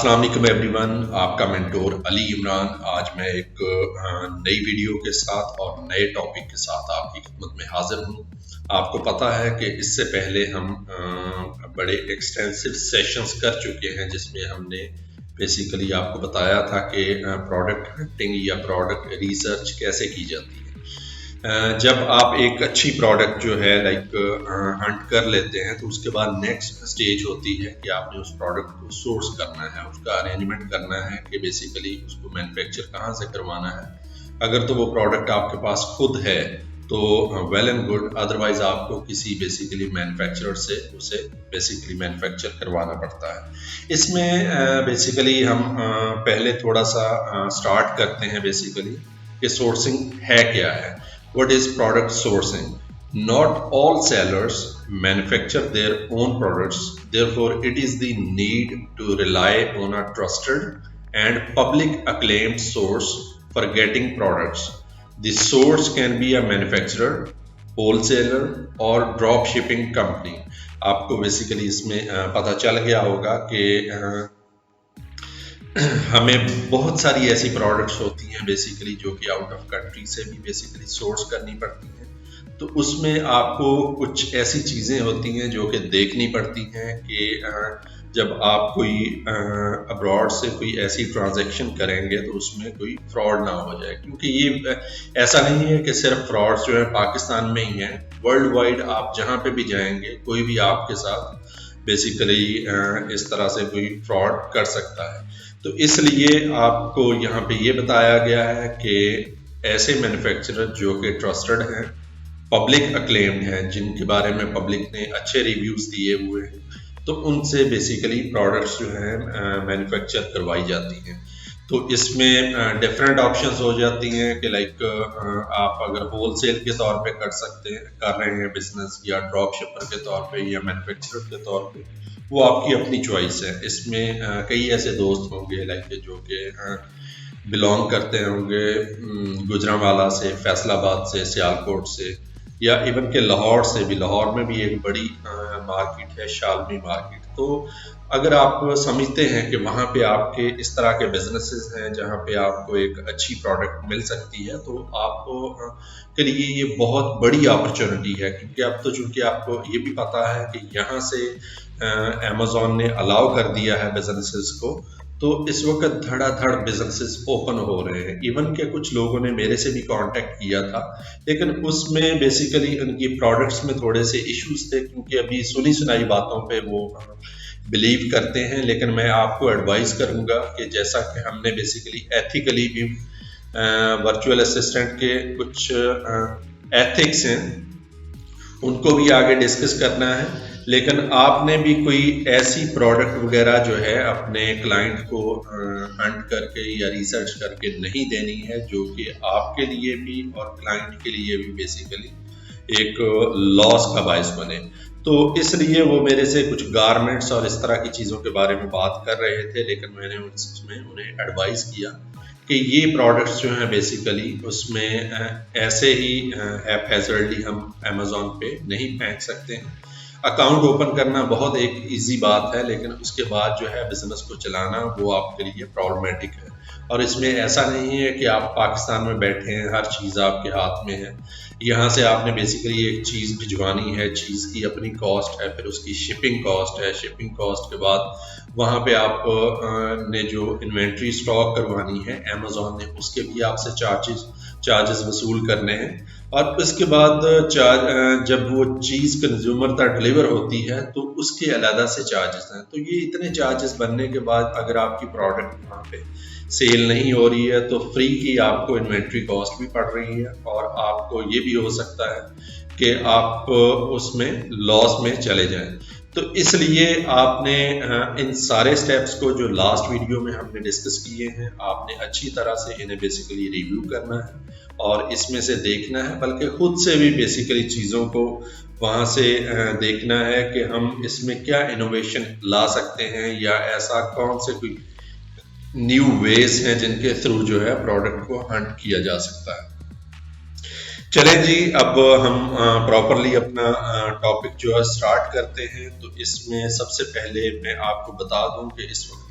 السلام علیکم every one, آپ کا مینٹور علی عمران آج میں ایک نئی ویڈیو کے ساتھ اور نئے ٹاپک کے ساتھ آپ کی خدمت میں حاضر ہوں۔ آپ کو پتہ ہے کہ اس سے پہلے ہم بڑے ایکسٹینسو سیشنز کر چکے ہیں جس میں ہم نے بیسیکلی آپ کو بتایا تھا کہ پروڈکٹ ہنٹنگ یا پروڈکٹ ریسرچ کیسے کی جاتی ہے۔ جب آپ ایک اچھی پروڈکٹ جو ہے ہنٹ کر لیتے ہیں تو اس کے بعد نیکسٹ سٹیج ہوتی ہے کہ آپ نے اس پروڈکٹ کو سورس کرنا ہے، اس کا ارینجمنٹ کرنا ہے کہ بیسیکلی اس کو مینوفیکچر کہاں سے کروانا ہے۔ اگر تو وہ پروڈکٹ آپ کے پاس خود ہے تو ویل اینڈ گڈ، ادروائز آپ کو کسی بیسیکلی مینوفیکچرر سے اسے بیسیکلی مینوفیکچر کروانا پڑتا ہے۔ اس میں بیسیکلی ہم پہلے تھوڑا سا سٹارٹ کرتے ہیں بیسیکلی کہ سورسنگ ہے کیا ہے۔ What is product sourcing? Not all sellers manufacture their own products, therefore it is the need to rely on a trusted and public acclaimed source for getting products. The source can be a manufacturer, wholesaler or drop shipping company. آپ کو basically اس میں پتہ چل گیا ہوگا کہ ہمیں بہت ساری ایسی پروڈکٹس ہوتی ہیں بیسیکلی جو کہ آؤٹ آف کنٹری سے بھی بیسیکلی سورس کرنی پڑتی ہیں، تو اس میں آپ کو کچھ ایسی چیزیں ہوتی ہیں جو کہ دیکھنی پڑتی ہیں کہ جب آپ کوئی ابراڈ سے کوئی ایسی ٹرانزیکشن کریں گے تو اس میں کوئی فراڈ نہ ہو جائے، کیونکہ یہ ایسا نہیں ہے کہ صرف فراڈ جو ہے پاکستان میں ہی ہیں، ورلڈ وائڈ آپ جہاں پہ بھی جائیں گے کوئی بھی آپ کے ساتھ بیسیکلی اس طرح سے کوئی فراڈ کر سکتا ہے۔ تو اس لیے آپ کو یہاں پہ یہ بتایا گیا ہے کہ ایسے مینوفیکچرر جو کہ ٹرسٹڈ ہیں، پبلک اکلیمڈ ہیں، جن کے بارے میں پبلک نے اچھے ریویوز دیے ہوئے ہیں، تو ان سے بیسیکلی پروڈکٹس جو ہیں مینوفیکچر کروائی جاتی ہیں۔ تو اس میں ڈفرینٹ آپشنز ہو جاتی ہیں کہ لائک آپ اگر ہول سیل کے طور پہ کر رہے ہیں بزنس، یا ڈراپ شپر کے طور پہ، یا مینوفیکچرر کے طور پہ، وہ آپ کی اپنی چوائس ہے۔ اس میں کئی ایسے دوست ہوں گے لائک جو کہ بلانگ کرتے ہوں گے گجرانوالہ سے، فیصل آباد سے، سیالکوٹ سے، یا ایون کہ لاہور سے بھی۔ لاہور میں بھی ایک بڑی مارکیٹ ہے شالمی مارکیٹ۔ تو اگر آپ سمجھتے ہیں کہ وہاں پہ آپ کے اس طرح کے بزنسز ہیں جہاں پہ آپ کو ایک اچھی پروڈکٹ مل سکتی ہے، تو آپ کے لیے یہ بہت بڑی اپرچونٹی ہے، کیونکہ اب تو چونکہ آپ کو یہ بھی پتہ ہے کہ یہاں سے امیزون نے الاؤ کر دیا ہے بزنسز کو، تو اس وقت دھڑا دھڑ بزنسز اوپن ہو رہے ہیں۔ ایون کہ کچھ لوگوں نے میرے سے بھی کانٹیکٹ کیا تھا، لیکن اس میں بیسیکلی ان کی پروڈکٹس میں تھوڑے سے ایشوز تھے، کیونکہ ابھی سنی سنائی باتوں پہ وہ بلیو کرتے ہیں۔ لیکن میں آپ کو ایڈوائز کروں گا کہ جیسا کہ ہم نے بیسیکلی ایتھیکلی بھی ورچوئل اسسٹنٹ کے کچھ ایتھکس ہیں ان کو بھی آگے ڈسکس کرنا ہے، لیکن آپ نے بھی کوئی ایسی پروڈکٹ وغیرہ جو ہے اپنے کلائنٹ کو ہنٹ کر کے یا ریسرچ کر کے نہیں دینی ہے جو کہ آپ کے لیے بھی اور کلائنٹ کے لیے بھی بیسیکلی ایک لاس کا باعث بنے۔ تو اس لیے وہ میرے سے کچھ گارمنٹس اور اس طرح کی چیزوں کے بارے میں بات کر رہے تھے، لیکن میں نے اس میں انہیں ایڈوائز کیا کہ یہ پروڈکٹس جو ہیں بیسیکلی اس میں ایسے ہی ایپ ہیزرڈلی ہم امیزون پہ نہیں پھینک سکتے ہیں۔ اکاؤنٹ اوپن کرنا بہت ایک ایزی بات ہے، لیکن اس کے بعد جو ہے بزنس کو چلانا وہ آپ کے لیے پرابلمیٹک ہے۔ اور اس میں ایسا نہیں ہے کہ آپ پاکستان میں بیٹھے ہیں، ہر چیز آپ کے ہاتھ میں ہے۔ یہاں سے آپ نے بیسیکلی ایک چیز بھجوانی ہے، چیز کی اپنی کاسٹ ہے، پھر اس کی شپنگ کاسٹ ہے، شپنگ کاسٹ کے بعد وہاں پہ آپ نے جو انوینٹری سٹاک کروانی ہے امیزون نے، اس کے بھی آپ سے چارجز وصول کرنے ہیں، اور اس کے بعد جب وہ چیز کنزیومر تک ڈلیور ہوتی ہے تو اس کے علیحدہ سے چارجز ہیں۔ تو یہ اتنے چارجز بننے کے بعد اگر آپ کی پروڈکٹ وہاں پہ سیل نہیں ہو رہی ہے تو فری کی آپ کو انوینٹری کاسٹ بھی پڑ رہی ہے، اور آپ کو یہ بھی ہو سکتا ہے کہ آپ اس میں لاس میں چلے جائیں۔ تو اس لیے آپ نے ان سارے سٹیپس کو جو لاسٹ ویڈیو میں ہم نے ڈسکس کیے ہیں، آپ نے اچھی طرح سے انہیں بیسیکلی ریویو کرنا ہے اور اس میں سے دیکھنا ہے، بلکہ خود سے بھی بیسیکلی چیزوں کو وہاں سے دیکھنا ہے کہ ہم اس میں کیا انوویشن لا سکتے ہیں، یا ایسا کون سے کوئی نیو ویز ہیں جن کے تھرو جو ہے پروڈکٹ کو ہنٹ کیا جا سکتا ہے۔ چلیں جی، اب ہم پراپرلی اپنا ٹاپک جو ہے سٹارٹ کرتے ہیں۔ تو اس میں سب سے پہلے میں آپ کو بتا دوں کہ اس وقت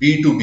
B2B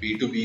B2B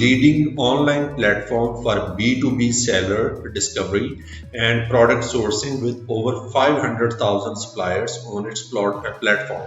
leading online platform for B2B seller discovery and product sourcing with over 500,000 suppliers on its platform।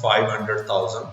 500,000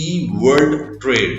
eWorld Trade।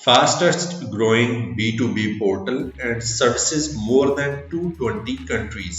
fastest growing B2B portal and services more than 220 countries।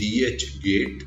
DH Gate,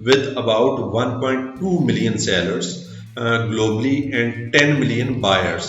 with about 1.2 million sellers globally and 10 million buyers।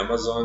Amazon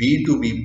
B2B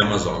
Amazon।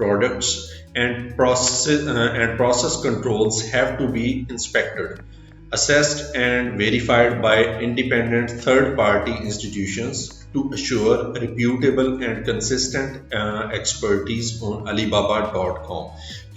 products and process controls have to be inspected, assessed and verified by independent third-party institutions to assure reputable and consistent expertise on Alibaba.com।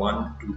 1 to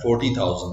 40,000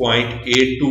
0.82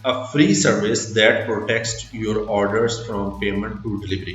a free service that protects your orders from payment to delivery।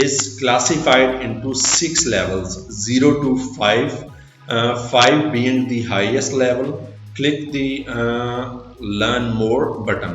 is classified into 6 levels 0 to 5, 5 being the highest level। click the learn more button।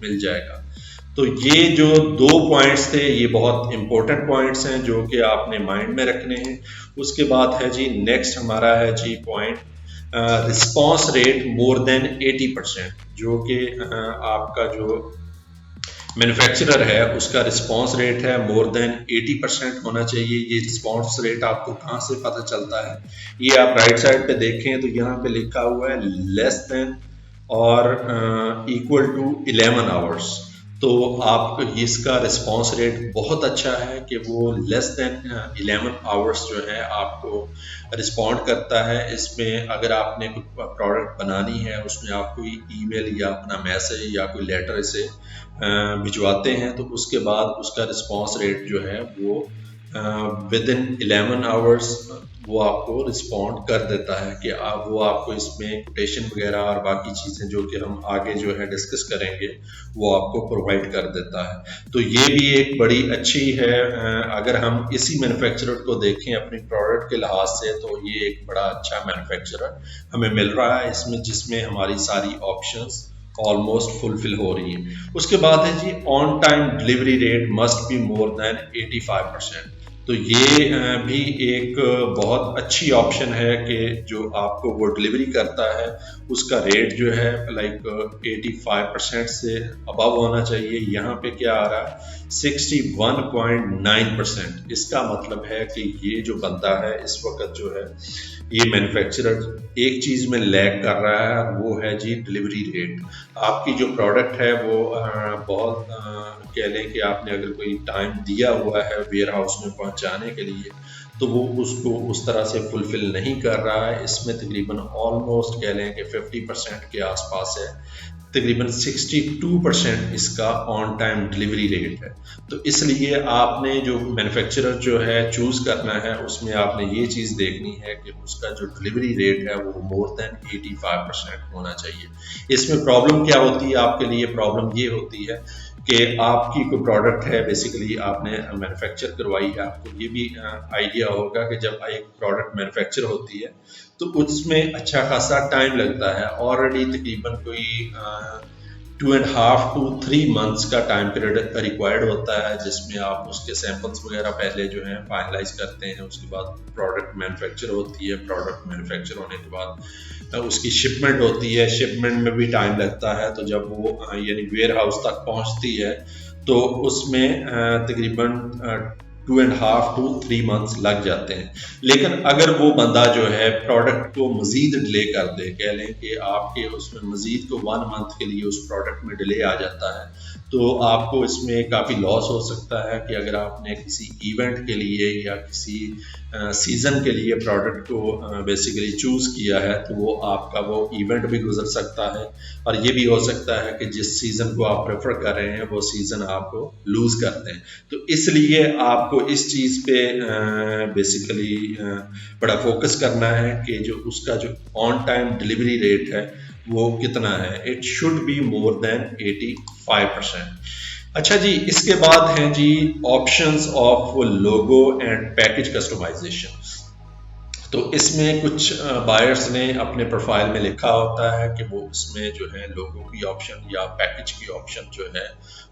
مل جائے گا. تو یہ جو 2 points تھے یہ بہت important points ہیں جو کہ آپ نے مائنڈ میں رکھنے ہیں. اس کے بعد ہے جی نیکسٹ ہمارا ہے جی پوائنٹ رسپانس ریٹ مور دین 80%، جو کہ آپ کا جو مینوفیکچرر ہے اس کا رسپانس ریٹ ہے مور دین 80% ہونا چاہیے. یہ رسپانس ریٹ آپ کو کہاں سے پتہ چلتا ہے؟ یہ آپ رائٹ سائڈ پہ دیکھیں تو یہاں پہ لکھا ہوا ہے لیس دین اور ایکول ٹو 11 آورس. تو آپ اس کا رسپانس ریٹ بہت اچھا ہے کہ وہ لیس دین 11 آورس جو ہے آپ کو رسپونڈ کرتا ہے. اس میں اگر آپ نے کوئی پروڈکٹ بنانی ہے، اس میں آپ کوئی ای میل یا اپنا میسج یا کوئی لیٹر اسے بھجواتے ہیں تو اس کے بعد اس کا رسپانس ریٹ جو ہے وہ ود ان 11 آورس وہ آپ کو رسپونڈ کر دیتا ہے کہ وہ آپ کو اس میں کوٹیشن وغیرہ اور باقی چیزیں جو کہ ہم آگے جو ہے ڈسکس کریں گے وہ آپ کو پرووائڈ کر دیتا ہے. تو یہ بھی ایک بڑی اچھی ہے. اگر ہم اسی مینوفیکچرر کو دیکھیں اپنی پروڈکٹ کے لحاظ سے تو یہ ایک بڑا اچھا مینوفیکچرر ہمیں مل رہا ہے اس میں، جس میں ہماری ساری آپشنز آلموسٹ فلفل ہو رہی ہیں. اس کے بعد ہے جی on time delivery rate must be more than 85%. تو یہ بھی ایک بہت اچھی آپشن ہے کہ جو آپ کو وہ ڈلیوری کرتا ہے اس کا ریٹ جو ہے لائک 85% سے ابو ہونا چاہیے. یہاں پہ کیا آ رہا ہے 61.9%. اس کا مطلب ہے کہ یہ جو بندہ ہے اس وقت جو ہے یہ مینوفیکچرر ایک چیز میں لیگ کر رہا ہے، وہ ہے جی ڈلیوری ریٹ. آپ کی جو پروڈکٹ ہے وہ بہت کہہ لیں کہ آپ نے اگر کوئی ٹائم دیا ہوا ہے ویئر ہاؤس میں پہنچانے کے لیے تو وہ اس کو اس طرح سے فلفل نہیں کر رہا ہے. اس میں تقریباً آلموسٹ کہہ لیں کہ 50% کے آس پاس ہے، تقریباً 62% اس کا آن ٹائم ڈلیوری ریٹ ہے. تو اس لیے آپ نے جو مینوفیکچرر جو ہے چوز کرنا ہے اس میں آپ نے یہ چیز دیکھنی ہے کہ اس کا جو ڈلیوری ریٹ ہے وہ مور دین 85% ہونا چاہیے. اس میں پرابلم کیا ہوتی ہے آپ کے لیے؟ پرابلم یہ ہوتی ہے کہ آپ کی کوئی پروڈکٹ ہے بیسیکلی آپ نے مینوفیکچر کروائی ہے. آپ کو یہ بھی آئیڈیا ہوگا کہ جب ایک پروڈکٹ مینوفیکچر ہوتی ہے تو اس میں اچھا خاصا ٹائم لگتا ہے. آلریڈی تقریباً کوئی 2.5 to 3 months کا ٹائم پیریڈ ریکوائرڈ ہوتا ہے جس میں آپ اس کے سیمپلس وغیرہ پہلے جو ہیں فائنلائز کرتے ہیں. اس کے بعد پروڈکٹ مینوفیکچر ہوتی ہے. پروڈکٹ مینوفیکچر ہونے کے بعد اس کی شپمنٹ ہوتی ہے. شپمنٹ میں بھی ٹائم لگتا ہے. تو جب وہ یعنی ویئر ہاؤس تک پہنچتی ہے تو اس میں تقریباً 2.5 to 3 months لگ جاتے ہیں. لیکن اگر وہ بندہ جو ہے پروڈکٹ کو مزید ڈیلے کر دے، کہہ لیں کہ آپ کے اس میں مزید کو 1 month کے لیے اس پروڈکٹ میں ڈیلے آ جاتا ہے تو آپ کو اس میں کافی لاس ہو سکتا ہے کہ اگر آپ نے کسی ایونٹ کے لیے یا کسی سیزن کے لیے پروڈکٹ کو بیسیکلی چوز کیا ہے تو وہ آپ کا وہ ایونٹ بھی گزر سکتا ہے اور یہ بھی ہو سکتا ہے کہ جس سیزن کو آپ پریفر کر رہے ہیں وہ سیزن آپ کو لوز کرتے ہیں. تو اس لیے آپ کو اس چیز پہ بیسیکلی بڑا فوکس کرنا ہے کہ جو اس کا جو آن ٹائم ڈلیوری ریٹ ہے وہ کتنا ہے. It should be more than 85%. اچھا جی، اس کے بعد ہیں جی options of logo and package customization. تو اس میں کچھ بائرس نے اپنے پروفائل میں لکھا ہوتا ہے کہ وہ اس میں جو ہے لوگو کی آپشن یا پیکج کی آپشن جو ہے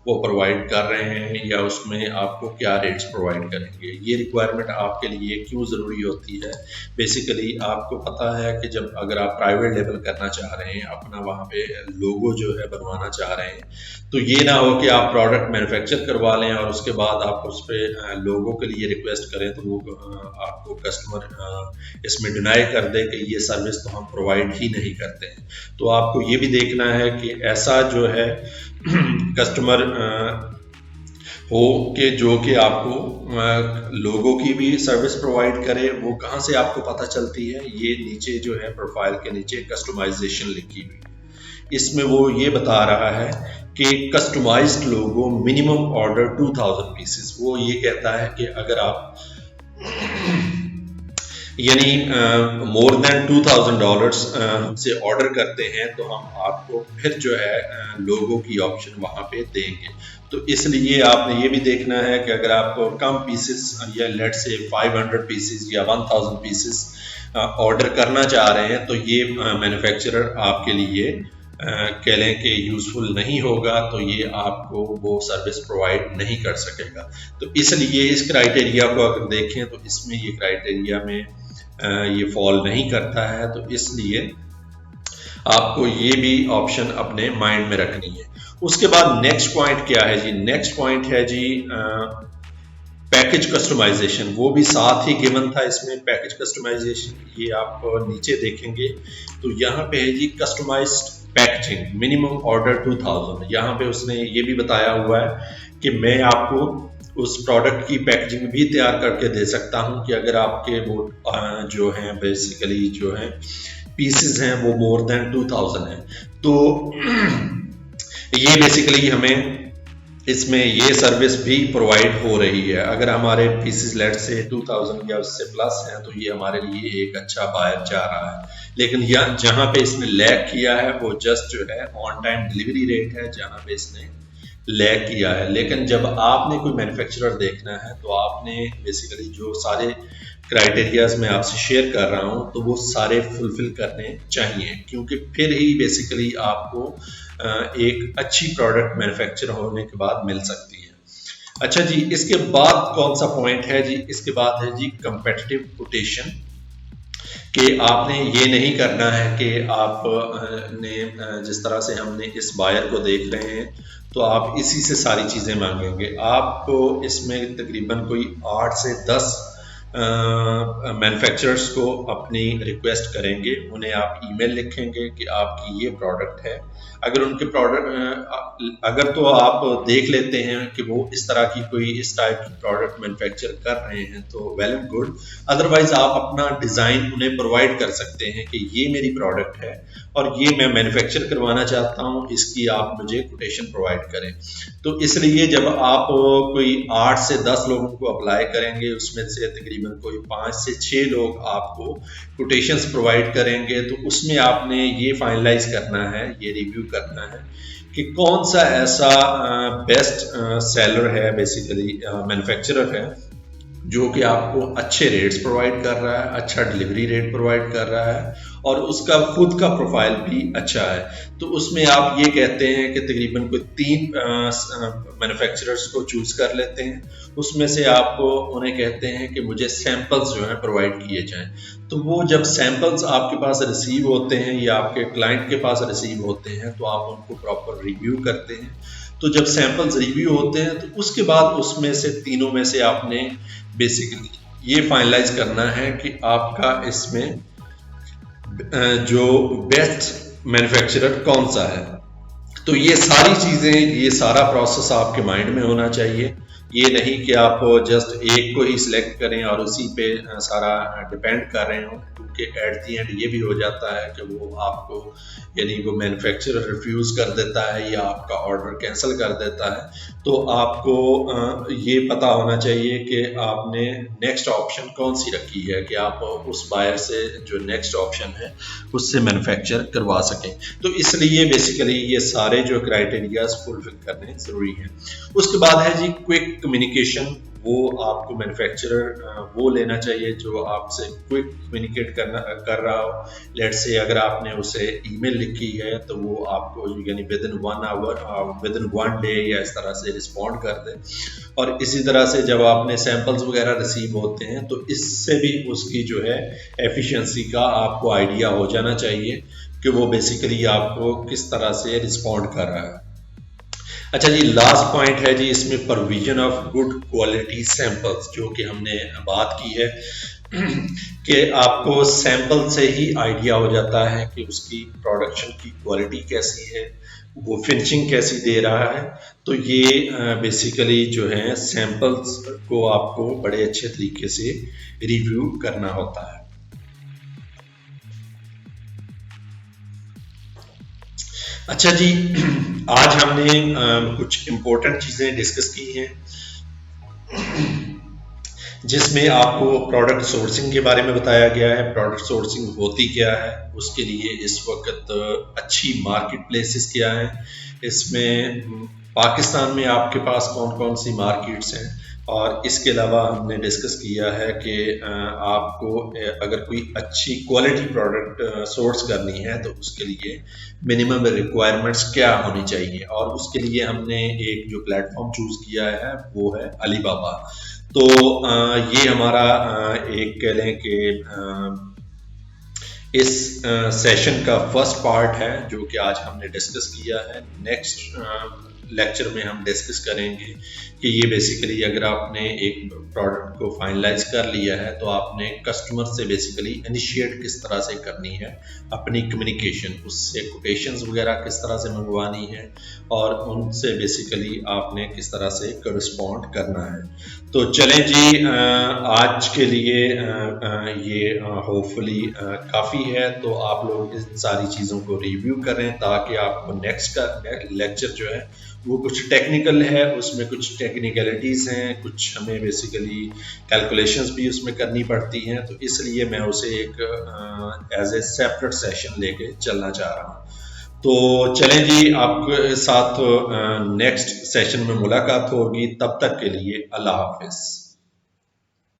وہ پرووائڈ کر رہے ہیں یا اس میں آپ کو کیا ریٹس پرووائڈ کریں گے. یہ ریکوائرمنٹ آپ کے لیے کیوں ضروری ہوتی ہے؟ بیسیکلی آپ کو پتہ ہے کہ جب اگر آپ پرائیویٹ لیبل کرنا چاہ رہے ہیں، اپنا وہاں پہ لوگو جو ہے بنوانا چاہ رہے ہیں تو یہ نہ ہو کہ آپ پروڈکٹ مینوفیکچر کروا لیں اور اس کے بعد آپ اس پہ لوگو کے لیے ریکویسٹ کریں تو وہ آپ کو کسٹمر اس میں ڈینائی کر دے کہ یہ سروس تو ہم پرووائڈ ہی نہیں کرتے ہیں. تو آپ کو یہ بھی دیکھنا ہے کہ ایسا جو ہے کسٹمر ہو کہ جو کہ آپ کو لوگوں کی بھی سروس پرووائڈ کرے. وہ کہاں سے آپ کو پتہ چلتی ہے؟ یہ نیچے جو ہے پروفائل کے نیچے کسٹمائزیشن لکھی ہوئی، اس میں وہ یہ بتا رہا ہے کہ کسٹمائزڈ لوگو منیمم آرڈر 2000 پیسز. وہ یہ کہتا ہے کہ اگر آپ یعنی مور دین $2000 ہم سے آرڈر کرتے ہیں تو ہم آپ کو پھر جو ہے لوگو کی آپشن وہاں پہ دیں گے. تو اس لیے آپ نے یہ بھی دیکھنا ہے کہ اگر آپ کم پیسز یا لیٹ سے 500 پیسز یا 1000 پیسز آرڈر کرنا چاہ رہے ہیں تو یہ مینوفیکچرر آپ کے لیے کہہ لیں کہ یوزفل نہیں ہوگا تو یہ آپ کو وہ سروس پرووائڈ نہیں کر سکے گا. تو اس لیے اس کرائٹیریا کو اگر دیکھیں تو اس میں یہ کرائٹیریا میں یہ فال نہیں کرتا ہے. تو اس لیے آپ کو یہ بھی آپشن اپنے مائنڈ میں رکھنی ہے. اس کے بعد نیکسٹ پوائنٹ کیا ہے جی؟ نیکسٹ پوائنٹ ہے جی پیکج کسٹمائزیشن. وہ بھی ساتھ ہی گیون تھا اس میں پیکج کسٹمائزیشن. یہ آپ نیچے دیکھیں گے تو یہاں پہ ہے جی کسٹمائزڈ پیکجنگ منیمم آرڈر 2000. یہاں پہ اس نے یہ بھی بتایا ہوا ہے کہ میں آپ کو اس پروڈکٹ کی پیکجنگ بھی تیار کر کے دے سکتا ہوں کہ اگر آپ کے وہ جو ہیں بیسیکلی جو ہیں پیسز ہیں وہ مور دین 2000 ہیں. تو یہ بیسیکلی ہمیں اس میں یہ سروس بھی پرووائڈ ہو رہی ہے. اگر ہمارے پیسز لیٹ سے 2000 یا اس سے پلس ہیں تو یہ ہمارے لیے ایک اچھا بائر جا رہا ہے. لیکن جہاں پہ اس نے لیگ کیا ہے وہ جسٹ جو ہے آن ٹائم ڈلیوری ریٹ ہے جہاں پہ اس نے لیگ کیا ہے. لیکن جب آپ نے کوئی مینوفیکچرر دیکھنا ہے تو آپ نے بیسیکلی جو سارے کرائٹیریاز میں آپ سے شیئر کر رہا ہوں تو وہ سارے فلفل کرنے چاہیے کیونکہ پھر ہی بیسیکلی آپ کو ایک اچھی پروڈکٹ مینوفیکچر ہونے کے بعد مل سکتی ہے. اچھا جی اس کے بعد کون سا پوائنٹ ہے جی؟ اس کے بعد ہے جی کمپیٹیٹیو کوٹیشن. کہ آپ نے یہ نہیں کرنا ہے کہ آپ نے جس طرح سے ہم نے اس بائر کو دیکھ رہے ہیں تو آپ اسی سے ساری چیزیں مانگیں گے. آپ کو اس میں تقریباً کوئی 8 سے 10 مینوفیکچررز کو اپنی ریکویسٹ کریں گے. انہیں آپ ای میل لکھیں گے کہ آپ کی یہ پروڈکٹ ہے. اگر ان کے پروڈکٹ اگر تو آپ دیکھ لیتے ہیں کہ وہ اس طرح کی کوئی اس ٹائپ کی پروڈکٹ مینوفیکچر کر رہے ہیں تو ویل اینڈ گڈ. ادروائز آپ اپنا ڈیزائن انہیں پرووائڈ کر سکتے ہیں کہ یہ میری پروڈکٹ ہے اور یہ میں مینوفیکچر کروانا چاہتا ہوں, اس کی آپ مجھے کوٹیشن پرووائڈ کریں. تو اس لیے جب آپ کوئی 8 سے 10 لوگوں کو اپلائی کریں گے اس میں سے تقریباً کوئی 5 سے 6 لوگ آپ کو کوٹیشنز پرووائڈ کریں گے تو اس میں آپ نے یہ فائنلائز کرنا ہے, یہ ریویو کرنا ہے کہ کون سا ایسا بیسٹ سیلر ہے بیسیکلی مینوفیکچرر ہے جو کہ آپ کو اچھے ریٹس پرووائڈ کر رہا ہے, اچھا ڈلیوری ریٹ پرووائڈ کر رہا ہے اور اس کا خود کا پروفائل بھی اچھا ہے. تو اس میں آپ یہ کہتے ہیں کہ تقریباً کوئی 3 مینوفیکچررز کو چوز کر لیتے ہیں. اس میں سے آپ انہیں کہتے ہیں کہ مجھے سیمپلز جو ہیں پرووائڈ کیے جائیں. تو وہ جب سیمپلز آپ کے پاس ریسیو ہوتے ہیں یا آپ کے کلائنٹ کے پاس ریسیو ہوتے ہیں تو آپ ان کو پراپر ریویو کرتے ہیں. تو جب سیمپلز ریویو ہوتے ہیں تو اس کے بعد اس میں سے تینوں میں سے آپ نے بیسیکلی یہ فائنلائز کرنا ہے کہ آپ کا اس میں جو بیسٹ مینوفیکچرر کون سا ہے. تو یہ ساری چیزیں, یہ سارا پروسیس آپ کے مائنڈ میں ہونا چاہیے. یہ نہیں کہ آپ جسٹ ایک کو ہی سلیکٹ کریں اور اسی پہ سارا ڈپینڈ کر رہے ہوں, کیونکہ ایٹ دی اینڈ یہ بھی ہو جاتا ہے کہ وہ آپ کو یعنی وہ مینوفیکچرر ریفیوز کر دیتا ہے یا آپ کا آرڈر کینسل کر دیتا ہے. تو آپ کو یہ پتہ ہونا چاہیے کہ آپ نے نیکسٹ آپشن کون سی رکھی ہے کہ آپ اس بائر سے جو نیکسٹ آپشن ہے اس سے مینوفیکچر کروا سکیں. تو اس لیے بیسیکلی یہ سارے جو کرائٹیریاز فلفل کرنے ضروری ہیں. اس کے بعد ہے جی کوئک کمیونیکیشن. وہ آپ کو مینوفیکچرر وہ لینا چاہیے جو آپ سے کوئک کمیونیکیٹ کر رہا ہو. لیٹ سے اگر آپ نے اسے ای میل لکھی ہے تو وہ آپ کو یعنی within 1 hour within 1 day یا اس طرح سے رسپونڈ کر دے. اور اسی طرح سے جب آپ نے سیمپلز وغیرہ ریسیو ہوتے ہیں تو اس سے بھی اس کی جو ہے ایفیشنسی کا آپ کو آئیڈیا ہو جانا چاہیے کہ وہ بیسیکلی آپ کو کس طرح سے رسپونڈ کر رہا ہے. اچھا جی لاسٹ پوائنٹ ہے جی اس میں provision of good quality samples, جو کہ ہم نے بات کی ہے کہ آپ کو سیمپل سے ہی آئیڈیا ہو جاتا ہے کہ اس کی پروڈکشن کی کوالٹی کیسی ہے, وہ فنشنگ کیسی دے رہا ہے. تو یہ بیسیکلی جو ہے سیمپلز کو آپ کو بڑے اچھے طریقے سے ریویو کرنا ہوتا ہے. اچھا جی آج ہم نے کچھ امپورٹنٹ چیزیں ڈسکس کی ہیں جس میں آپ کو پروڈکٹ سورسنگ کے بارے میں بتایا گیا ہے. پروڈکٹ سورسنگ ہوتی کیا ہے, اس کے لیے اس وقت اچھی مارکیٹ پلیسز کیا ہیں, اس میں پاکستان میں آپ کے پاس کون کون سی مارکیٹس ہیں. اور اس کے علاوہ ہم نے ڈسکس کیا ہے کہ آپ کو اگر کوئی اچھی کوالٹی پروڈکٹ سورس کرنی ہے تو اس کے لیے منیمم ریکوائرمنٹس کیا ہونی چاہیے، اور اس کے لیے ہم نے ایک جو پلیٹ فارم چوز کیا ہے وہ ہے علی بابا۔ تو یہ ہمارا ایک کہہ لیں کہ اس سیشن کا فرسٹ پارٹ ہے جو کہ آج ہم نے ڈسکس کیا ہے۔ نیکسٹ لیکچر میں ہم ڈسکس کریں گے کہ یہ بیسیکلی اگر آپ نے ایک پروڈکٹ کو فائنلائز کر لیا ہے تو آپ نے کسٹمر سے بیسیکلی انیشیٹ کس طرح سے کرنی ہے اپنی کمیونیکیشن، اس سے کوٹیشنز وغیرہ کس طرح سے منگوانی ہے، اور ان سے بیسیکلی آپ نے کس طرح سے کرسپونڈ کرنا ہے۔ تو چلیں جی، آج کے لیے یہ ہوپ فلی کافی ہے۔ تو آپ لوگ ان ساری چیزوں کو ریویو کریں تاکہ آپ کو نیکسٹ کا لیکچر جو ہے وہ کچھ ٹیکنیکل ہے، اس میں کچھ ٹیکنیکلٹیز ہیں، کچھ ہمیں بیسیکلی کیلکولیشنز بھی اس میں کرنی پڑتی ہیں، تو اس لیے میں اسے ایک ایز اے سیپریٹ سیشن لے کے چلنا چاہ رہا ہوں۔ تو چلیں جی، آپ کے ساتھ نیکسٹ سیشن میں ملاقات ہوگی، تب تک کے لیے اللہ حافظ۔